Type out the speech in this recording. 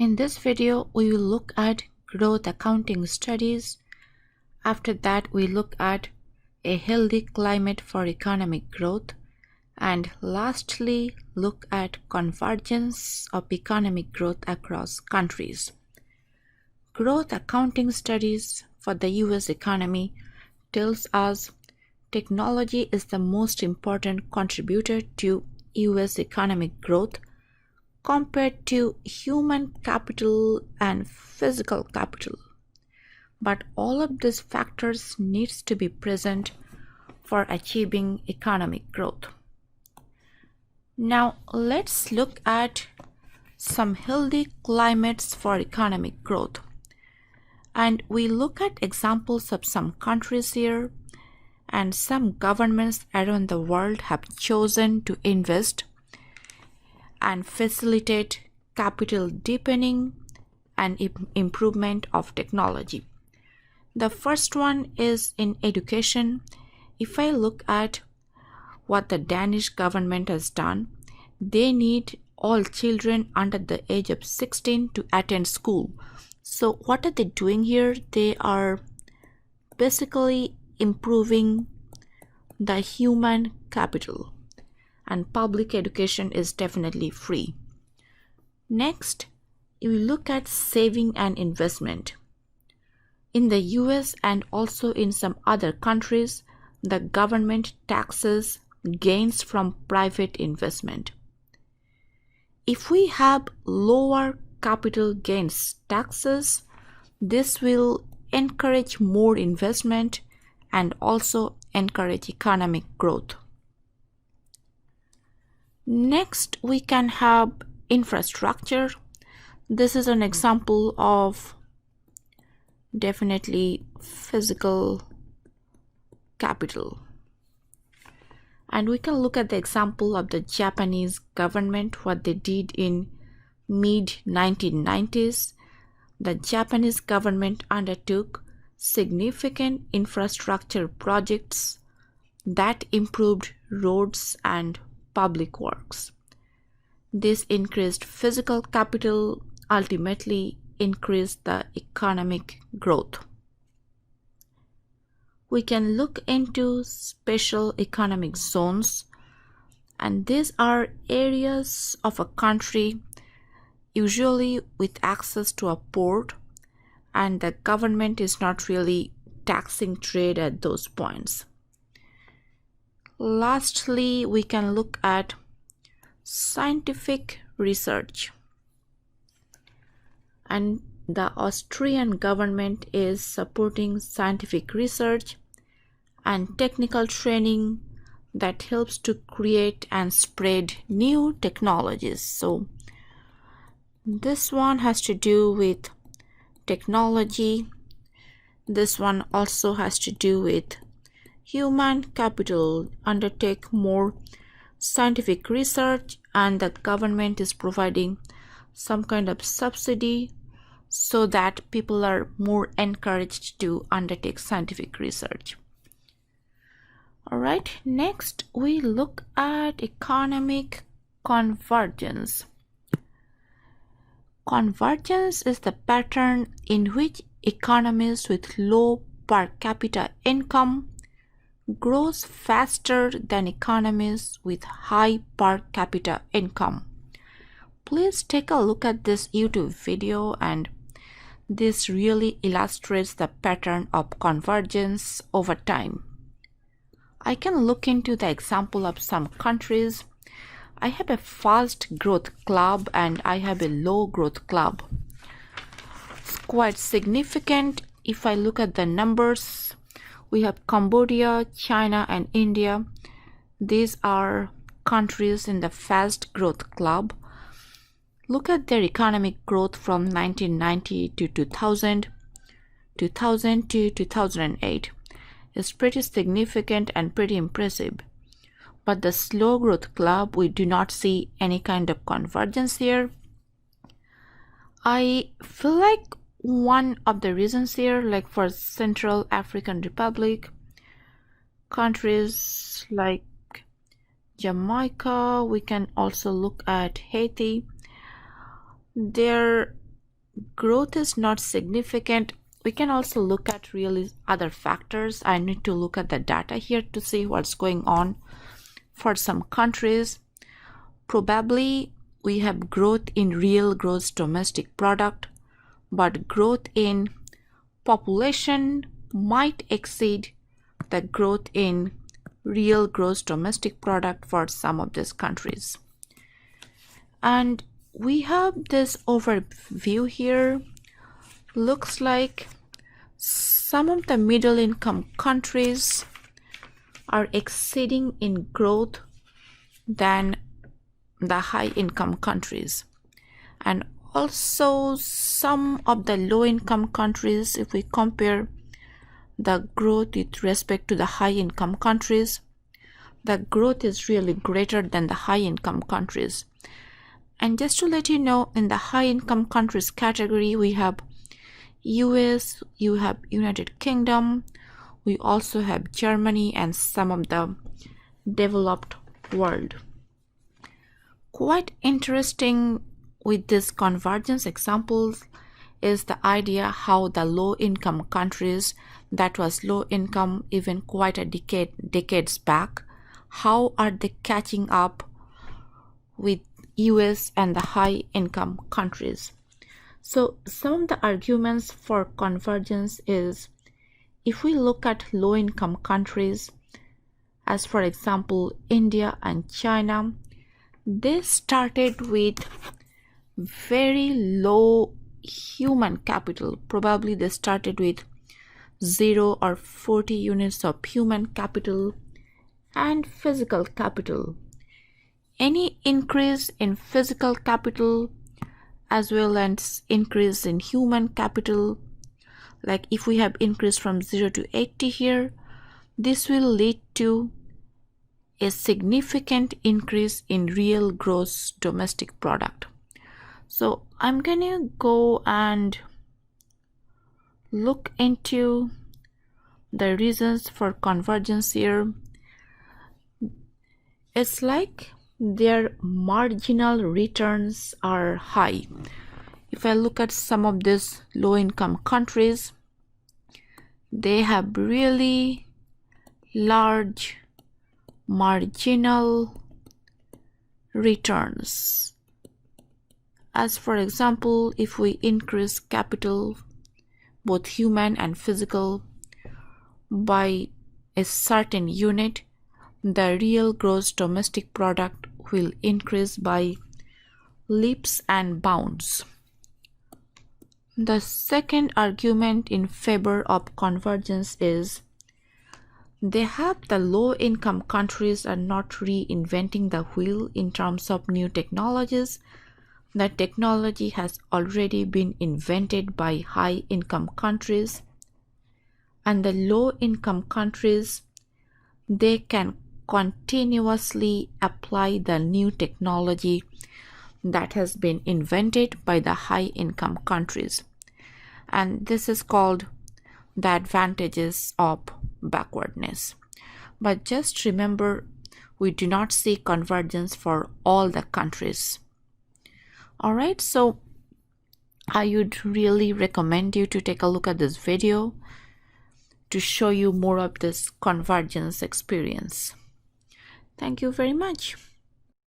In this video, we will look at growth accounting studies. After that, we look at a healthy climate for economic growth. And lastly, look at convergence of economic growth across countries. Growth accounting studies for the US economy tells us technology is the most important contributor to US economic growth compared to human capital and physical capital. But all of these factors needs to be present for achieving economic growth. Now let's look at some healthy climates for economic growth. And we look at examples of some countries here, and some governments around the world have chosen to invest and facilitate capital deepening and improvement of technology. The first one is in education. If I look at what the Danish government has done, they need all children under the age of 16 to attend school. So what are they doing here? They are basically improving the human capital, and public education is definitely free. Next, you look at saving and investment. In the US and also in some other countries, the government taxes gains from private investment. If we have lower capital gains taxes, this will encourage more investment and also encourage economic growth. Next, we can have infrastructure. This is an example of definitely physical capital. And we can look at the example of the Japanese government, what they did in mid-1990s. The Japanese government undertook significant infrastructure projects that improved roads and public works. This increased physical capital, ultimately increased the economic growth. We can look into special economic zones, and these are areas of a country usually with access to a port, and the government is not really taxing trade at those points. Lastly, we can look at scientific research. And the Austrian government is supporting scientific research and technical training that helps to create and spread new technologies. So this one has to do with technology. This one also has to do with human capital, undertake more scientific research, and that government is providing some kind of subsidy so that people are more encouraged to undertake scientific research. Alright, next we look at economic convergence. Convergence is the pattern in which economies with low per capita income grows faster than economies with high per capita income. Please take a look at this YouTube video, and this really illustrates the pattern of convergence over time. I can look into the example of some countries. I have a fast growth club and I have a low growth club. It's quite significant. If I look at the numbers, we have Cambodia, China, and India. These are countries in the fast growth club. Look at their economic growth from 1990 to 2000, 2000 to 2008. It's pretty significant and pretty impressive. But the slow growth club, we do not see any kind of convergence here. I feel like one of the reasons here, like for Central African Republic, countries like Jamaica, we can also look at Haiti. Their growth is not significant, we can also look at really other factors. I need to look at the data here to see what's going on. For some countries, probably we have growth in real gross domestic product, but growth in population might exceed the growth in real gross domestic product for some of these countries. And we have this overview here. Looks like some of the middle income countries are exceeding in growth than the high income countries, and also some of the low income countries, if we compare the growth with respect to the high income countries, the growth is really greater than the high income countries. And just to let you know, in the high income countries category, we have US, you have United Kingdom, we also have Germany and some of the developed world. Quite interesting with this convergence examples is the idea how the low income countries that was low income even quite a decades back, how are they catching up with US and the high income countries. So some of the arguments for convergence is, if we look at low income countries, as for example India and China, they started with very low human capital. Probably they started with 0 or 40 units of human capital and physical capital. Any increase in physical capital as well as increase in human capital, like if we have increase from 0 to 80 here, this will lead to a significant increase in real gross domestic product. So I'm gonna go and look into the reasons for convergence here. It's like their marginal returns are high. If I look at some of these low income countries, they have really large marginal returns. As for example, if we increase capital, both human and physical, by a certain unit, the real gross domestic product will increase by leaps and bounds. The second argument in favor of convergence is they have the low income countries are not reinventing the wheel in terms of new technologies. The technology has already been invented by high income countries, and the low income countries, they can continuously apply the new technology that has been invented by the high income countries, and this is called the advantages of backwardness. But just remember, we do not see convergence for all the countries. Alright, so I would really recommend you to take a look at this video to show you more of this convergence experience. Thank you very much.